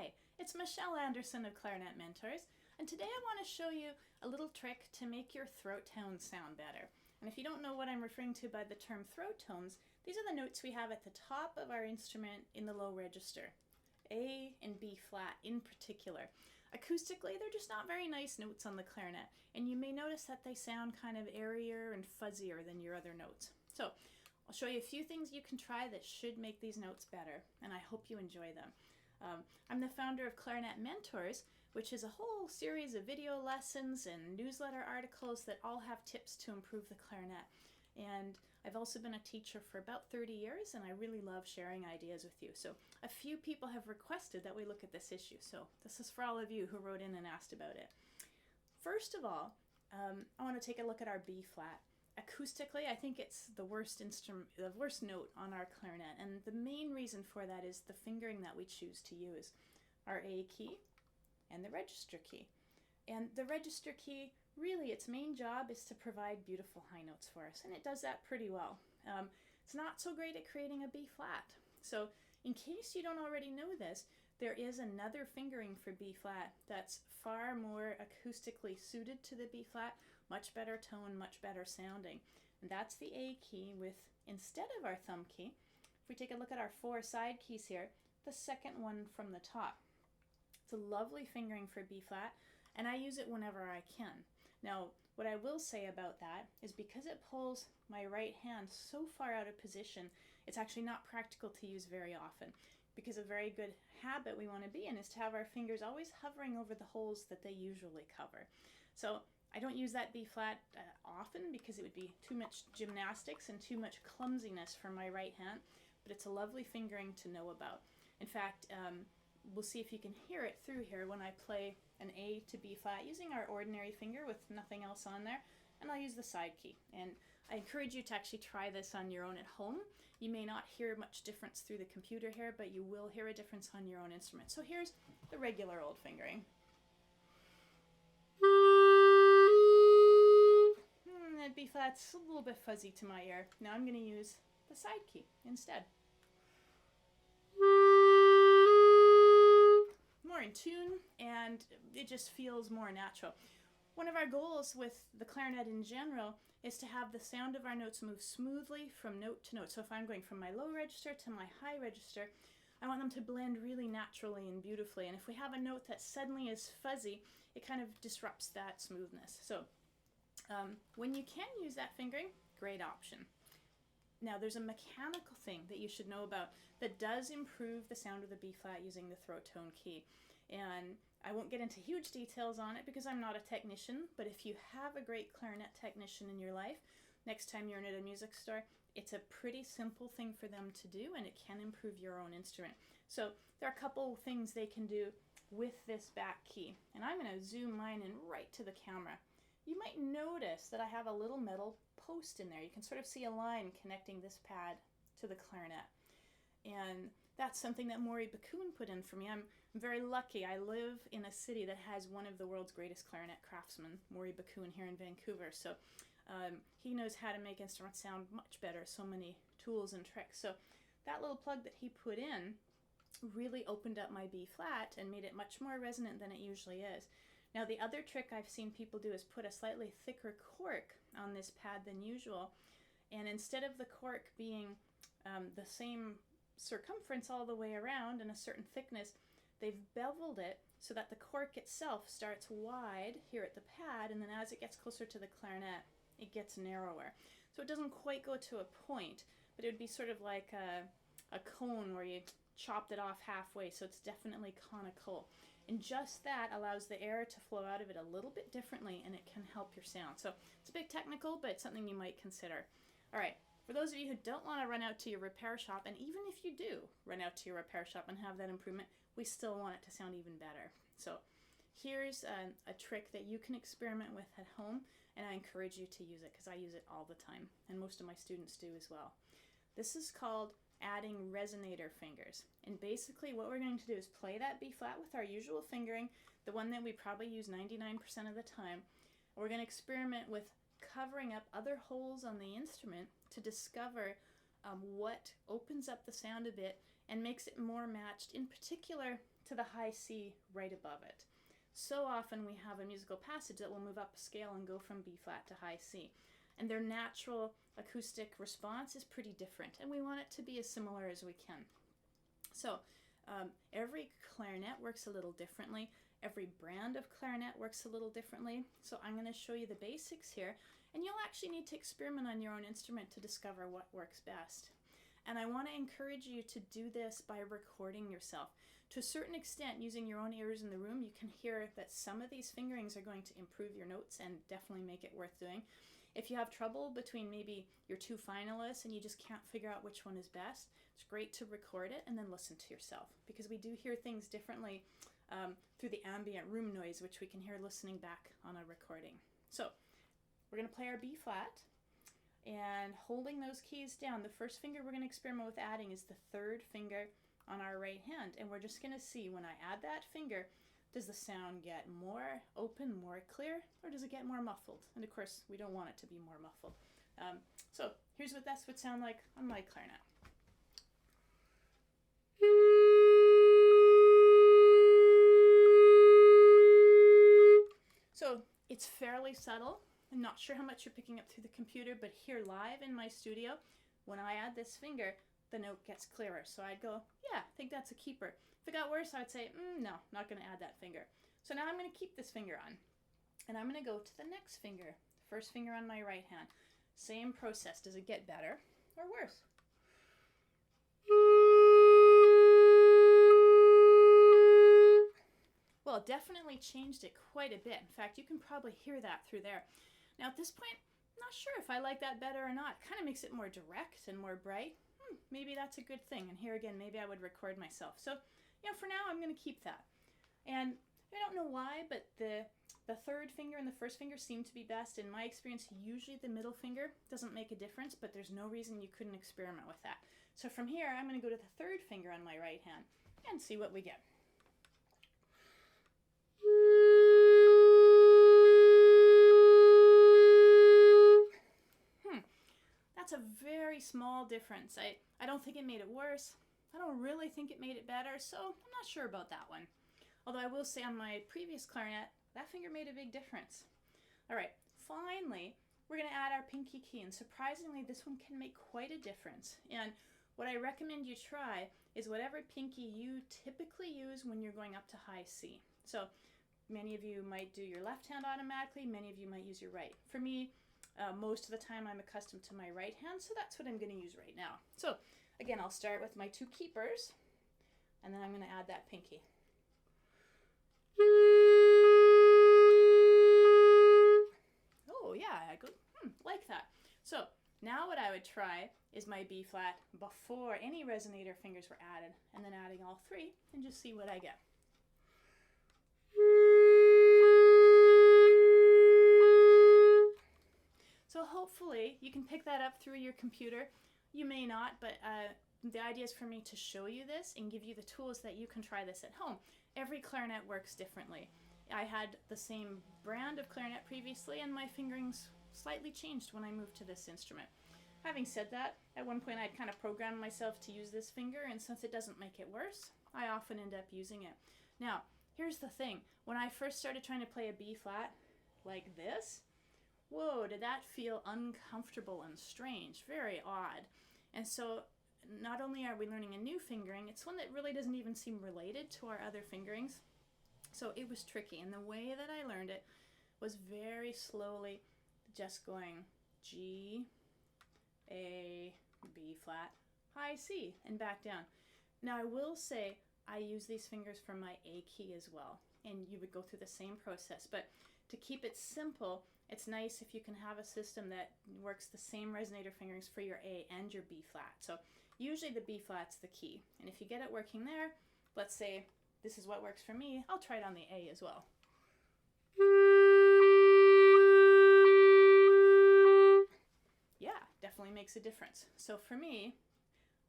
Hi, it's Michelle Anderson of Clarinet Mentors, and today I want to show you a little trick to make your throat tones sound better. And if you don't know what I'm referring to by the term throat tones, these are the notes we have at the top of our instrument in the low register, A and B flat in particular. Acoustically, they're just not very nice notes on the clarinet, and you may notice that they sound kind of airier and fuzzier than your other notes. So I'll show you a few things you can try that should make these notes better, and I hope you enjoy them. I'm the founder of Clarinet Mentors, which is a whole series of video lessons and newsletter articles that all have tips to improve the clarinet. And I've also been a teacher for about 30 years, and I really love sharing ideas with you. So a few people have requested that we look at this issue, so this is for all of you who wrote in and asked about it. First of all, I want to take a look at our B flat. Acoustically, I think it's the worst note on our clarinet, and the main reason for that is the fingering that we choose to use, our A key and the register key. And the register key, really its main job is to provide beautiful high notes for us, and it does that pretty well. It's not so great at creating a B flat. So in case you don't already know this, there is another fingering for B flat that's far more acoustically suited to the B flat, much better tone, much better sounding. And that's the A key with, instead of our thumb key, if we take a look at our 4 side keys here, the second one from the top. It's a lovely fingering for B flat, and I use it whenever I can. Now, what I will say about that is because it pulls my right hand so far out of position, it's actually not practical to use very often, because a very good habit we want to be in is to have our fingers always hovering over the holes that they usually cover. So I don't use that B flat often because it would be too much gymnastics and too much clumsiness for my right hand, but it's a lovely fingering to know about. In fact, we'll see if you can hear it through here when I play an A to B flat using our ordinary finger with nothing else on there, and I'll use the side key. And I encourage you to actually try this on your own at home. You may not hear much difference through the computer here, but you will hear a difference on your own instrument. So here's the regular old fingering. That B flat's a little bit fuzzy to my ear. Now I'm going to use the side key instead. More in tune, and it just feels more natural. One of our goals with the clarinet in general is to have the sound of our notes move smoothly from note to note. So if I'm going from my low register to my high register, I want them to blend really naturally and beautifully. And if we have a note that suddenly is fuzzy, it kind of disrupts that smoothness. So when you can use that fingering, great option. Now there's a mechanical thing that you should know about that does improve the sound of the B flat using the throat tone key. And I won't get into huge details on it because I'm not a technician, but if you have a great clarinet technician in your life, next time you're in a music store, it's a pretty simple thing for them to do, and it can improve your own instrument. So there are a couple things they can do with this back key, and I'm going to zoom mine in right to the camera. You might notice that I have a little metal post in there. You can sort of see a line connecting this pad to the clarinet. And that's something that Maury Bakun put in for me. I'm very lucky. I live in a city that has one of the world's greatest clarinet craftsmen, Maury Bakun, here in Vancouver. So he knows how to make instruments sound much better, so many tools and tricks. So that little plug that he put in really opened up my B flat and made it much more resonant than it usually is. Now the other trick I've seen people do is put a slightly thicker cork on this pad than usual, and instead of the cork being the same circumference all the way around and a certain thickness, they've beveled it so that the cork itself starts wide here at the pad, and then as it gets closer to the clarinet, it gets narrower. So it doesn't quite go to a point, but it would be sort of like a cone where you chopped it off halfway, so it's definitely conical. And just that allows the air to flow out of it a little bit differently, and it can help your sound. So it's a bit technical, but it's something you might consider. All right, for those of you who don't want to run out to your repair shop, and even if you do run out to your repair shop and have that improvement, we still want it to sound even better. So here's a trick that you can experiment with at home, and I encourage you to use it because I use it all the time, and most of my students do as well. This is called adding resonator fingers. And basically what we're going to do is play that B flat with our usual fingering, the one that we probably use 99% of the time. We're going to experiment with covering up other holes on the instrument to discover what opens up the sound a bit and makes it more matched, in particular to the high C right above it. So often we have a musical passage that will move up a scale and go from B flat to high C, and their natural acoustic response is pretty different, and we want it to be as similar as we can. So every clarinet works a little differently. Every brand of clarinet works a little differently. So I'm going to show you the basics here, and you'll actually need to experiment on your own instrument to discover what works best. And I want to encourage you to do this by recording yourself. To a certain extent, using your own ears in the room, you can hear that some of these fingerings are going to improve your notes and definitely make it worth doing. If you have trouble between maybe your two finalists and you just can't figure out which one is best, it's great to record it and then listen to yourself, because we do hear things differently through the ambient room noise, which we can hear listening back on a recording. So we're going to play our B flat, and holding those keys down, the first finger we're going to experiment with adding is the third finger on our right hand, and we're just going to see when I add that finger, does the sound get more open, more clear, or does it get more muffled? And of course, we don't want it to be more muffled. So here's what that would sound like on my clarinet. So it's fairly subtle. I'm not sure how much you're picking up through the computer, but here live in my studio, when I add this finger, the note gets clearer. So I'd go, yeah, I think that's a keeper. If it got worse, I'd say, no, not going to add that finger. So now I'm going to keep this finger on, and I'm going to go to the next finger, first finger on my right hand. Same process. Does it get better or worse? Well, it definitely changed it quite a bit. In fact, you can probably hear that through there. Now at this point, I'm not sure if I like that better or not. It kind of makes it more direct and more bright. Maybe that's a good thing. And here again, maybe I would record myself. So, for now, I'm going to keep that. And I don't know why, but the third finger and the first finger seem to be best. In my experience, usually the middle finger doesn't make a difference, but there's no reason you couldn't experiment with that. So from here, I'm going to go to the third finger on my right hand and see what we get. That's a very small difference. I don't think it made it worse. I don't really think it made it better, so I'm not sure about that one. Although I will say on my previous clarinet, that finger made a big difference. All right, finally, we're going to add our pinky key, and surprisingly, this one can make quite a difference. And what I recommend you try is whatever pinky you typically use when you're going up to high C. So many of you might do your left hand automatically, many of you might use your right. For me, most of the time I'm accustomed to my right hand, so that's what I'm going to use right now. So again, I'll start with my two keepers, and then I'm going to add that pinky. Oh yeah, I go, like that. So now what I would try is my B flat before any resonator fingers were added, and then adding all three, and just see what I get. So hopefully you can pick that up through your computer. You may not, but the idea is for me to show you this and give you the tools that you can try this at home. Every clarinet works differently. I had the same brand of clarinet previously, and my fingerings slightly changed when I moved to this instrument. Having said that, at one point I'd kind of programmed myself to use this finger, and since it doesn't make it worse, I often end up using it. Now, here's the thing. When I first started trying to play a B flat like this, whoa, did that feel uncomfortable and strange, very odd. And so not only are we learning a new fingering, it's one that really doesn't even seem related to our other fingerings. So it was tricky, and the way that I learned it was very slowly just going G, A, B flat, high C, and back down. Now I will say I use these fingers for my A key as well, and you would go through the same process, but to keep it simple, it's nice if you can have a system that works the same resonator fingerings for your A and your B flat. So usually the B flat's the key, and if you get it working there, let's say this is what works for me, I'll try it on the A as well. Yeah, definitely makes a difference. So for me,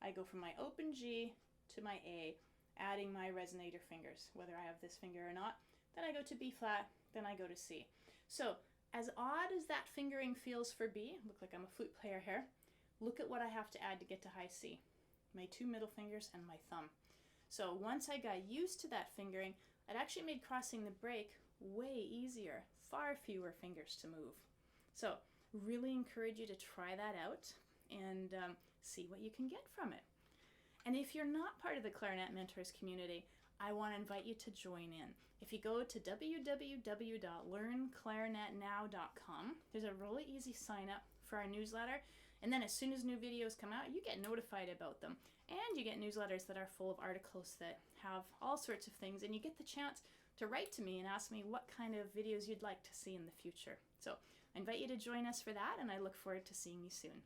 I go from my open G to my A, adding my resonator fingers, whether I have this finger or not. Then I go to B flat, then I go to C. So as odd as that fingering feels for B, look like I'm a flute player here, look at what I have to add to get to high C. my 2 middle fingers, and my thumb. So once I got used to that fingering, it actually made crossing the break way easier, far fewer fingers to move. So really encourage you to try that out and see what you can get from it. And if you're not part of the Clarinet Mentors community, I want to invite you to join in. If you go to www.learnclarinetnow.com, there's a really easy sign up for our newsletter. And then as soon as new videos come out, you get notified about them. And you get newsletters that are full of articles that have all sorts of things. And you get the chance to write to me and ask me what kind of videos you'd like to see in the future. So I invite you to join us for that, and I look forward to seeing you soon.